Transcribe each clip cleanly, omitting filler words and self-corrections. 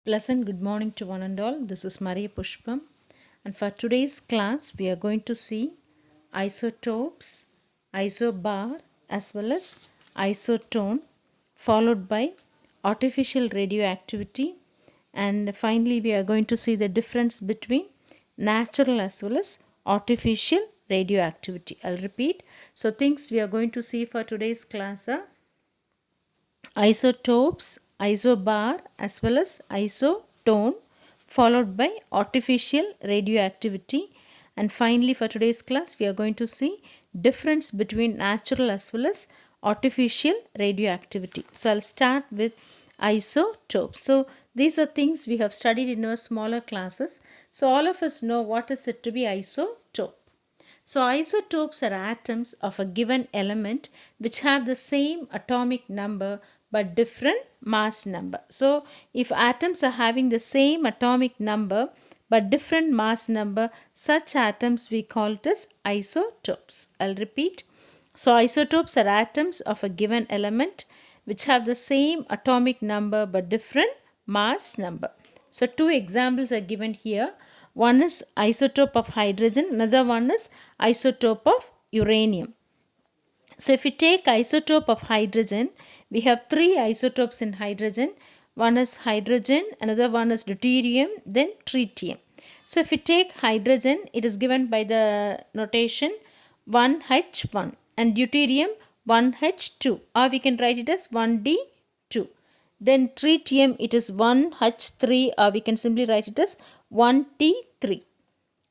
Pleasant good morning to one and all. This is Maria Pushpam, and for today's class, we are going to see isotopes, isobar, as well as isotone, followed by artificial radioactivity, and finally, we are going to see the difference between natural as well as artificial radioactivity. I'll repeat. So, things we are going to see for today's class are isotopes, isobar, as well as isotone, followed by artificial radioactivity. And finally, for today's class, we are going to see difference between natural as well as artificial radioactivity. So I'll start with isotopes. So these are things we have studied in our smaller classes. So all of us know what is it to be isotope. So isotopes are atoms of a given element which have the same atomic number but different mass number. So if atoms are having the same atomic number but different mass number, such atoms we call it as isotopes. I'll repeat. So isotopes are atoms of a given element which have the same atomic number but different mass number. So two examples are given here. One is isotope of hydrogen, another one is isotope of uranium. So if we take isotope of hydrogen, we have three isotopes in hydrogen. One is hydrogen, another one is deuterium, then tritium. So if we take hydrogen, it is given by the notation 1H1 and deuterium 1H2, or we can write it as 1D2. Then tritium, it is 1H3, or we can simply write it as 1T3.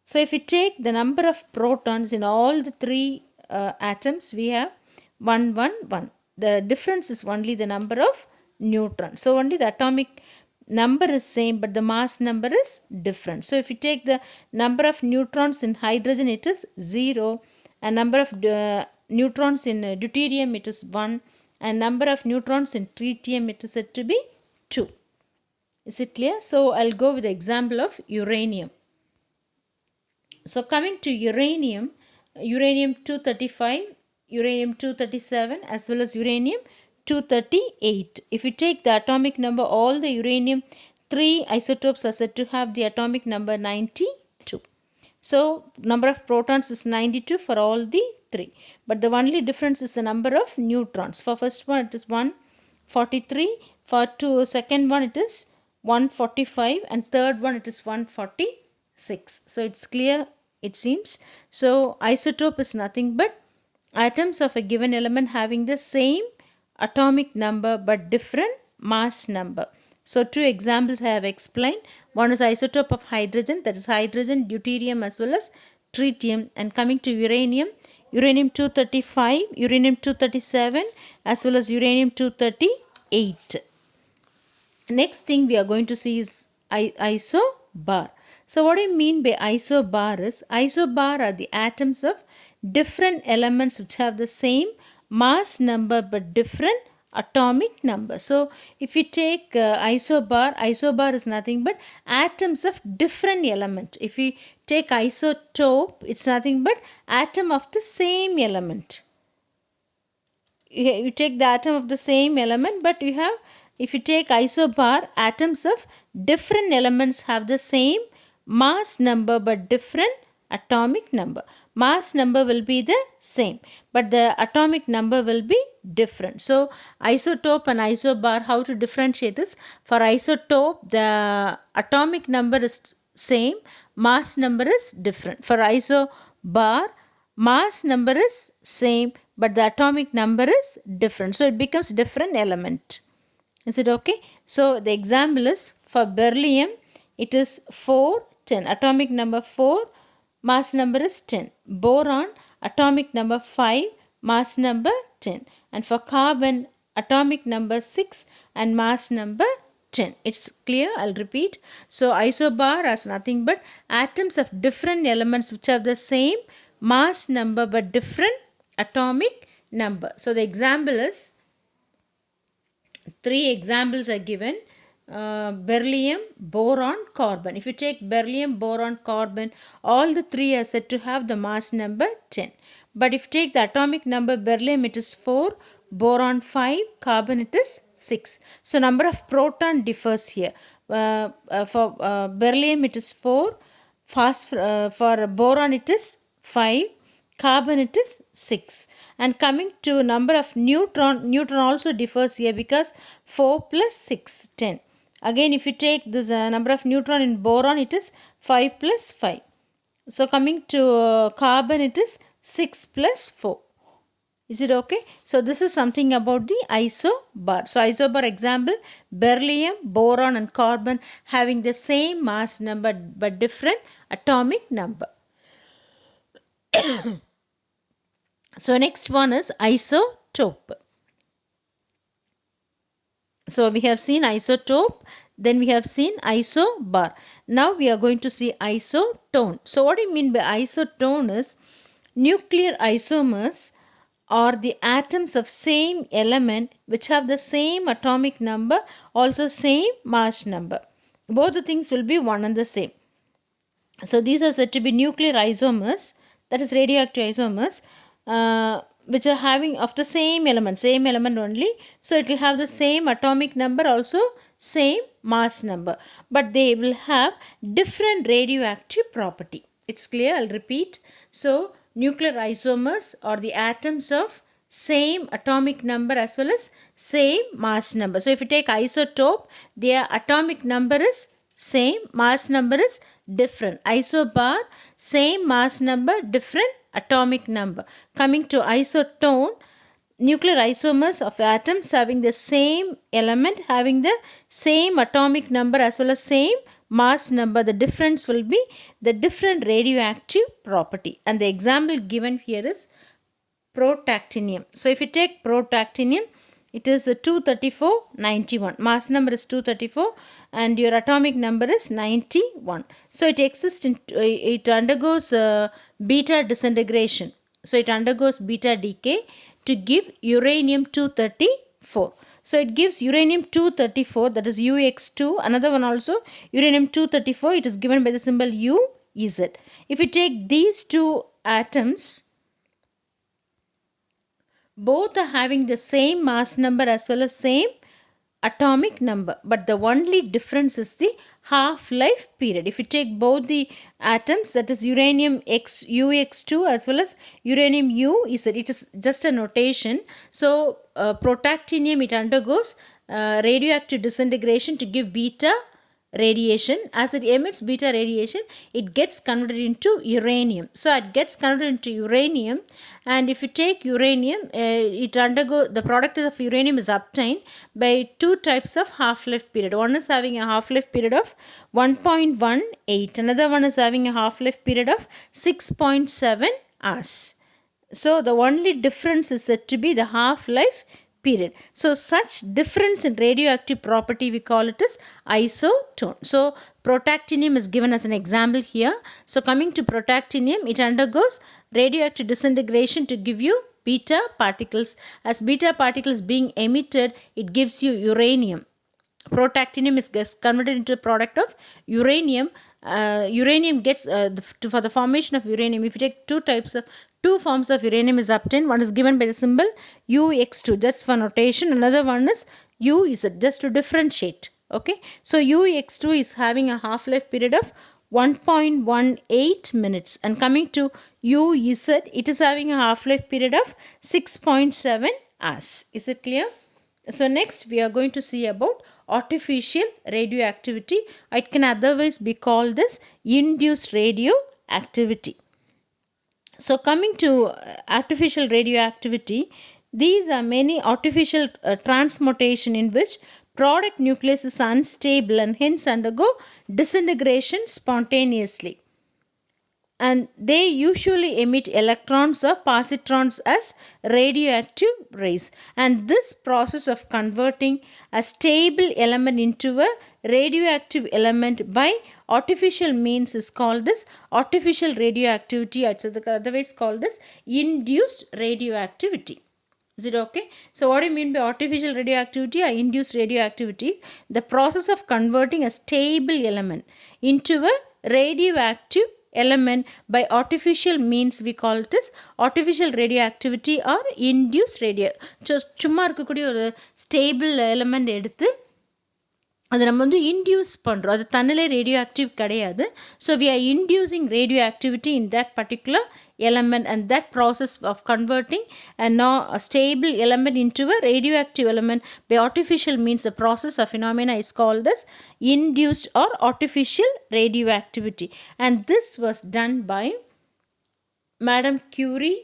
So if we take the number of protons in all the three atoms, we have 1, 1, 1. The difference is only the number of neutrons. So only the atomic number is same, but the mass number is different. So if you take the number of neutrons in hydrogen, it is 0, and number of neutrons in deuterium, it is 1, and number of neutrons in tritium, it is said to be 2. Is it clear? So I'll go with the example of uranium. So coming to uranium, uranium 235, uranium 237, as well as uranium 238. If you take the atomic number, all the uranium 3 isotopes are said to have the atomic number 92. So number of protons is 92 for all the 3. But the only difference is the number of neutrons. For first one it is 143, for second one it is 145, and third one it is 146. So it's clear, it seems. So isotope is nothing but atoms of a given element having the same atomic number but different mass number. So two examples I have explained. One is isotope of hydrogen, that is hydrogen, deuterium, as well as tritium. And coming to uranium, uranium 235, uranium 237, as well as uranium 238. Next thing we are going to see is isobar. So what I mean by isobar is, isobar are the atoms of different elements which have the same mass number but different atomic number. So if you take isobar, isobar is nothing but atoms of different element. If we take isotope, it's nothing but atom of the same element. You take the atom of the same element, but you have, if you take isobar, atoms of different elements have the same mass number but different atomic number. Mass number will be the same, but the atomic number will be different. So isotope and isobar, how to differentiate is, for isotope the atomic number is same, mass number is different. For isobar, mass number is same but the atomic number is different. So it becomes different element. Is it okay? So the example is, for beryllium it is 410, atomic number 4, mass number is 10. Boron, atomic number 5, mass number 10. And for carbon, atomic number 6 and mass number 10. It's clear? I'll repeat. So isobar has nothing but atoms of different elements which have the same mass number but different atomic number. So the example is, three examples are given. Beryllium, boron, carbon. If you take beryllium, boron, carbon, all the three are said to have the mass number 10. But if you take the atomic number, beryllium it is 4, boron 5, carbon it is 6. So number of proton differs here. For beryllium it is 4, for boron it is 5, carbon it is 6. And coming to number of neutron also differs here, because 4 plus 6, 10. Again, if you take this number of neutron in boron, it is 5 plus 5. So coming to carbon, it is 6 plus 4. Is it okay? So this is something about the isobar. So isobar example, beryllium, boron and carbon having the same mass number but different atomic number. So next one is isotope. So we have seen isotope, then we have seen isobar. Now we are going to see isotone. So what do you mean by isotone is nuclear isomers are the atoms of same element which have the same atomic number, also same mass number. Both the things will be one and the same. So these are said to be nuclear isomers, that is radioactive isomers, which are having of the same element only. So it will have the same atomic number, also same mass number, but they will have different radioactive property. It's clear? I'll repeat. So nuclear isomers are the atoms of same atomic number as well as same mass number. So if you take isotope, their atomic number is same, mass number is different. Isobar, same mass number, different atomic number. Coming to isotone, nuclear isomers of atoms having the same element, having the same atomic number as well as same mass number. The difference will be the different radioactive property. And the example given here is protactinium. So if you take protactinium, it is 23491. Mass number is 234 and your atomic number is 91. So it exists in, it undergoes beta disintegration. So it undergoes beta decay to give uranium 234. So it gives uranium 234, that is UX2. Another one also, uranium 234, it is given by the symbol UZ. If you take these two atoms, both are having the same mass number as well as same atomic number, but the only difference is the half-life period. If you take both the atoms, that is uranium UX2 as well as uranium UZ, it is just a notation. So protactinium, it undergoes radioactive disintegration to give beta radiation. As it emits beta radiation, it gets converted into uranium. So it gets converted into uranium, and if you take uranium, the product of uranium is obtained by two types of half-life period. One is having a half-life period of 1.18, another one is having a half-life period of 6.7 hours. So the only difference is said to be the half-life period. So such difference in radioactive property, we call it as isotone. So protactinium is given as an example here. So coming to protactinium, it undergoes radioactive disintegration to give you beta particles. As beta particles being emitted, it gives you uranium. Protactinium is converted into a product of uranium. Uranium gets for the formation of uranium, if you take two forms of uranium is obtained. One is given by the symbol UX2, just for notation. Another one is UZ, just to differentiate. Okay, so UX2 is having a half-life period of 1.18 minutes, and coming to UZ, it is having a half-life period of 6.7 hours. Is it clear? So next we are going to see about artificial radioactivity. It can otherwise be called as induced radioactivity. So coming to artificial radioactivity, these are many artificial transmutation in which product nucleus is unstable and hence undergo disintegration spontaneously. And they usually emit electrons or positrons as radioactive rays. And this process of converting a stable element into a radioactive element by artificial means is called as artificial radioactivity, otherwise called as induced radioactivity. Is it okay? So what do you mean by artificial radioactivity or induced radioactivity? The process of converting a stable element into a radioactive element by artificial means, we call it as artificial radioactivity or induced சும்மா இருக்கக்கூடிய ஒரு stable element எடுத்து அதை நம்ம வந்து induce பண்ணுறோம். அது தன்னிலை ரேடியோ ஆக்டிவ் கிடையாது. So we are inducing radioactivity in that particular element, and that process of converting a stable element into a radioactive element by artificial means, the process of phenomena is called as induced or artificial radioactivity. And this was done by Madame Curie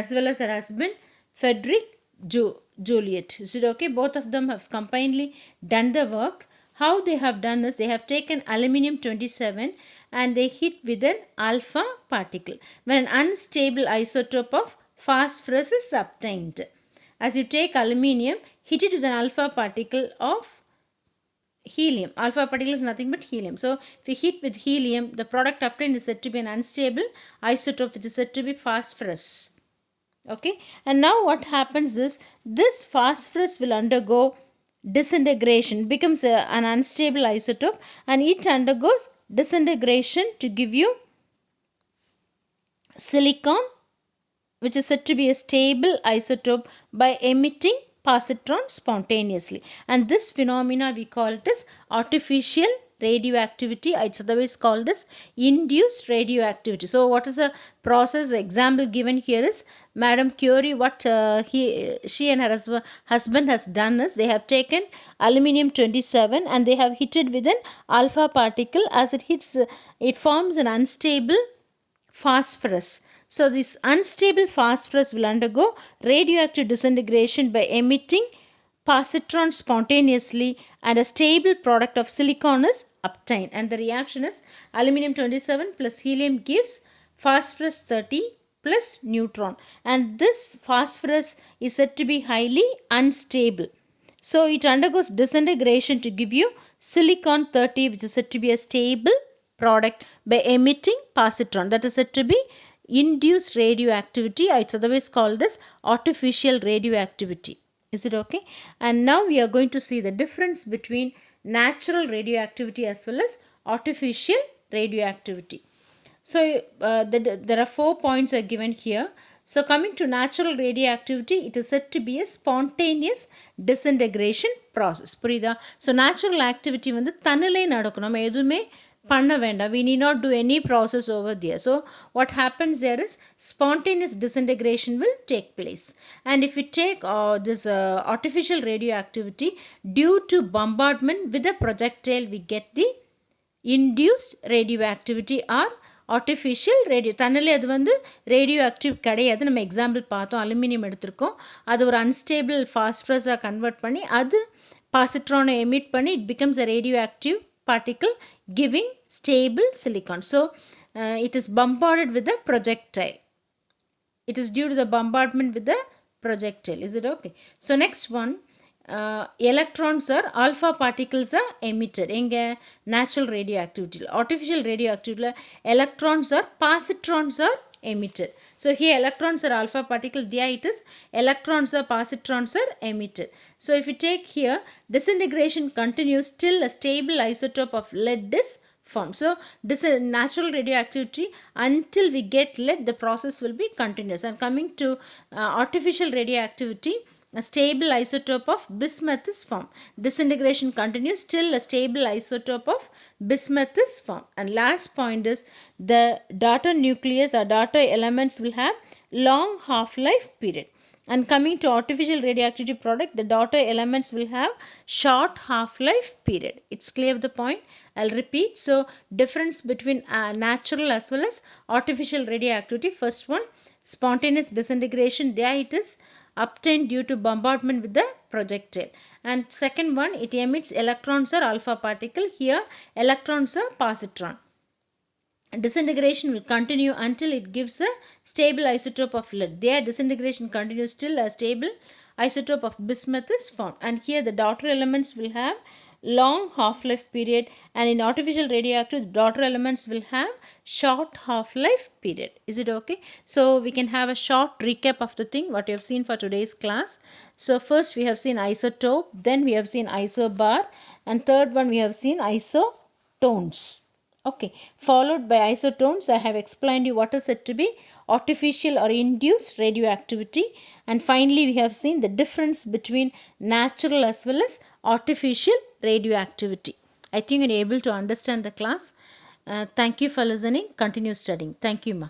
as well as her husband Frederick Joliot. Is it okay? Both of them have combinedly done the work. How they have done is, they have taken aluminium 27 and they hit with an alpha particle when an unstable isotope of phosphorus is obtained. As you take aluminium, hit it with an alpha particle of helium. Alpha particle is nothing but helium. So if we hit with helium, the product obtained is said to be an unstable isotope, which is said to be phosphorus. Okay, and now what happens is, this phosphorus will undergo disintegration, becomes an unstable isotope, and it undergoes disintegration to give you silicon, which is said to be a stable isotope, by emitting positron spontaneously. And this phenomena we call it as artificial radioactivity. It's otherwise called as induced radioactivity. So what is the process? Example given here is Madame Curie. What she and her husband has done is, they have taken aluminium 27 and they have hit it with an alpha particle. As it hits, it forms an unstable phosphorus. So this unstable phosphorus will undergo radioactive disintegration by emitting positron spontaneously, and a stable product of silicon is obtained. And the reaction is, aluminium 27 plus helium gives phosphorus 30 plus neutron. And this phosphorus is said to be highly unstable. So it undergoes disintegration to give you silicon 30, which is said to be a stable product, by emitting positron. That is said to be induced radioactivity. It's otherwise called as artificial radioactivity. Is it okay? And now we are going to see the difference between natural radioactivity as well as artificial radioactivity. So there are 4 points are given here. So coming to natural radioactivity, it is said to be a spontaneous disintegration process. புரியுதா? So natural activity வந்து தன்னிலை நடக்கும். நம்ம எதுவுமே பண்ண வேண்டாம். We need not do any process over there. So what happens there is, spontaneous disintegration will take place. And if we take this artificial radioactivity, due to bombardment with a projectile, we get the induced radioactivity or artificial radio. தன்னிலை அது வந்து radio active கிடையாது. நம்ம example பார்த்தோம், aluminium எடுத்திருக்கோம். அது ஒரு unstable ஃபாஸ்பரஸாக convert பண்ணி, அது பாசிட்ரானை எமிட் பண்ணி, it becomes a radioactive particle giving stable silicon. So it is bombarded with a projectile. It is due to the bombardment with the projectile. Is it okay? So next one, electrons or alpha particles are emitted. Inga natural radioactivity. Artificial radioactivity, electrons or positrons are emitted. So here electrons are alpha particle, there it is electrons or positrons are emitted. So if you take here, disintegration continues till a stable isotope of lead is formed. So this is natural radioactivity. Until we get lead, the process will be continuous. And coming to artificial radioactivity, a stable isotope of bismuth is formed. Disintegration continues till a stable isotope of bismuth is formed. And last point is, the daughter nucleus or daughter elements will have long half-life period. And coming to artificial radioactivity product, the daughter elements will have short half-life period. It's clear the point? I'll repeat. So difference between natural as well as artificial radioactivity. First one, spontaneous disintegration, there it is obtained due to bombardment with the projectile. And second one, it emits electrons or alpha particle. Here electrons are positron. Disintegration will continue until it gives a stable isotope of lead. There disintegration continues till a stable isotope of bismuth is formed. And here the daughter elements will have long half-life period, and in artificial radioactive, daughter elements will have short half-life period. Is it okay? So we can have a short recap of the thing what you have seen for today's class. So first we have seen isotope, then we have seen isobar, and third one we have seen isotones. Okay, followed by isotones. I have explained you what is said to be artificial or induced radioactivity, and finally we have seen the difference between natural as well as artificial radioactivity. I think you are able to understand the class. Thank you for listening. Continue studying. Thank you, ma.